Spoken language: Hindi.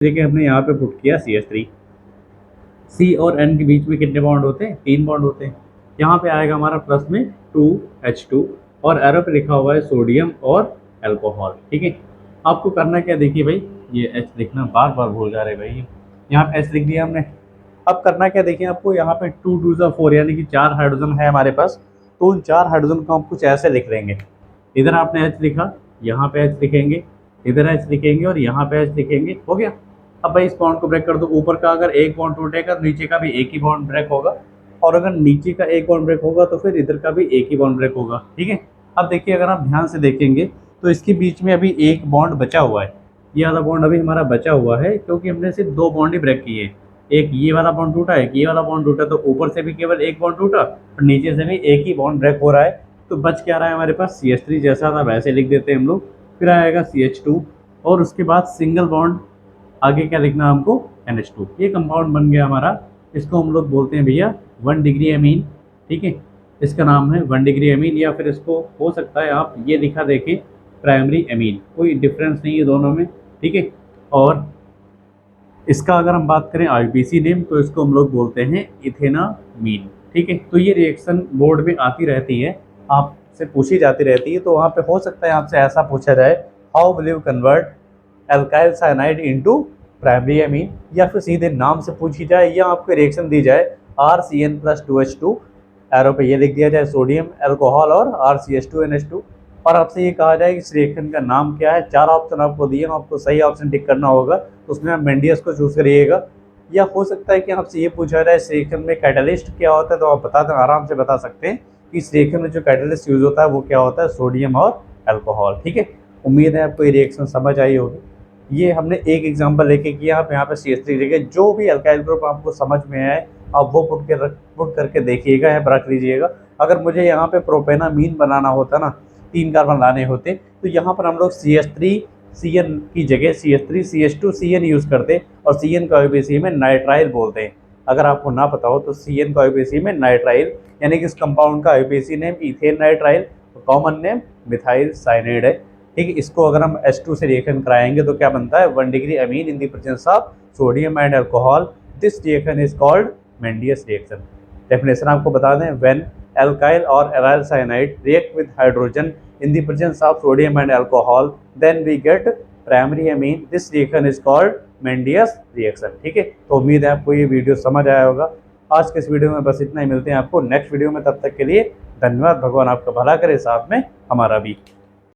देखिए हमने यहाँ पे पुट किया CH3। सी और एन के बीच में कितने बॉन्ड होते हैं? 3 बॉन्ड होते हैं। यहाँ पे आएगा हमारा प्लस में 2H2 और एरो पे लिखा हुआ है सोडियम और अल्कोहल। ठीक है, आपको करना क्या, देखिए भाई ये H लिखना बार बार भूल जा रहे भाई, यहाँ पे H लिख दिया हमने। अब करना क्या, देखिए आपको यहाँ पे 2 2 जा 4 यानी कि 4 हाइड्रोजन है हमारे पास। तो उन 4 हाइड्रोजन को हम कुछ ऐसे लिख लेंगे। इधर आपने H लिखा, यहाँ पे H लिखेंगे, इधर H लिखेंगे और यहाँ पे H लिखेंगे, हो गया। अब भाई इस बॉन्ड को ब्रेक कर दो, ऊपर का अगर एक बॉन्ड टूटेगा तो नीचे का भी एक ही बॉन्ड ब्रेक होगा, और अगर नीचे का एक बॉन्ड ब्रेक होगा तो फिर इधर का भी एक ही बॉन्ड ब्रेक होगा। ठीक है, अब देखिए अगर आप ध्यान से देखेंगे तो इसके बीच में अभी एक बॉन्ड बचा हुआ है, ये वाला बॉन्ड अभी हमारा बचा हुआ है, क्योंकि हमने सिर्फ 2 बॉन्ड ही ब्रेक किए। एक ये वाला बॉन्ड टूटा, एक ये वाला बॉन्ड टूटा, तो ऊपर से भी केवल एक बॉन्ड टूटा और नीचे से भी एक ही बॉन्ड ब्रेक हो रहा है। तो बच क्या रहा है हमारे पास, CH3 जैसा था वैसे लिख देते हैं हम लोग, फिर आएगा CH2 और उसके बाद सिंगल बॉन्ड, आगे क्या लिखना हमको, NH2। ये कंपाउंड बन गया हमारा, इसको हम लोग बोलते हैं भैया 1 डिग्री अमीन। ठीक है, इसका नाम है 1 डिग्री अमीन, या फिर इसको हो सकता है आप ये लिखा देखें प्राइमरी अमीन, कोई डिफरेंस नहीं है दोनों में। ठीक है, और इसका अगर हम बात करें IUPAC नेम तो इसको हम लोग बोलते हैं इथेनामीन। ठीक है, तो ये रिएक्शन बोर्ड में आती रहती है, आपसे पूछी जाती रहती है, तो वहाँ पे हो सकता है आपसे ऐसा पूछा जाए, how will you convert alkyl cyanide into primary amine, या फिर सीधे नाम से पूछी जाए, या आपको रिएक्शन दी जाए RCN+2H2, एरो पे ये लिख दिया जाए सोडियम अल्कोहल और RCH2NH2, और आपसे ये कहा जाए कि इस रिएक्शन का नाम क्या है। 4 ऑप्शन आपको दिए, आपको सही ऑप्शन टिक करना होगा, तो उसमें आप मेंडियस को चूज करिएगा। या हो सकता है कि आपसे ये पूछा जाए इस रिएक्शन में कैटलिस्ट क्या होता है, तो आप बता दें, आराम से बता सकते हैं कि इस रिएक्शन में जो कैटलिस्ट यूज होता है वो क्या होता है, सोडियम और अल्कोहल। ठीक है, उम्मीद है आपको ये रिएक्शन समझ आई होगी। ये हमने एक एग्जांपल लेके किया, आप यहाँ पे CH3 लिखे, जो भी अल्काइल ग्रुप आपको समझ में आए आप वो पुट करके देखिएगा, या रख लीजिएगा। अगर मुझे यहाँ पे प्रोपेनामीन बनाना होता ना, 3 कार्बन लाने होते, तो यहाँ पर हम लोग CH3CN की जगह CH3CH2CN यूज़ करते, और CN को IUPAC में नाइट्राइल बोलते हैं। अगर आपको ना पता हो तो CN को IUPAC में नाइट्राइल, यानी कि इस कंपाउंड का IUPAC name ethane nitrile, common name methyl cyanide है। ठीक है, इसको अगर हम H2 से रिएक्शन कराएंगे तो क्या बनता है, 1 degree amine in the presence of sodium and alcohol. This reaction is called Mendius reaction. Definition आपको बता दें, when alkyl or aryl cyanide react with hydrogen in the presence of sodium and alcohol, then we get primary amine. This reaction is called Mendius reaction। ठीक है, तो उम्मीद है आपको ये वीडियो समझ आया होगा। आज के इस वीडियो में बस इतना ही, मिलते हैं आपको नेक्स्ट वीडियो में, तब तक के लिए धन्यवाद। भगवान आपका भला करे, साथ में हमारा भी।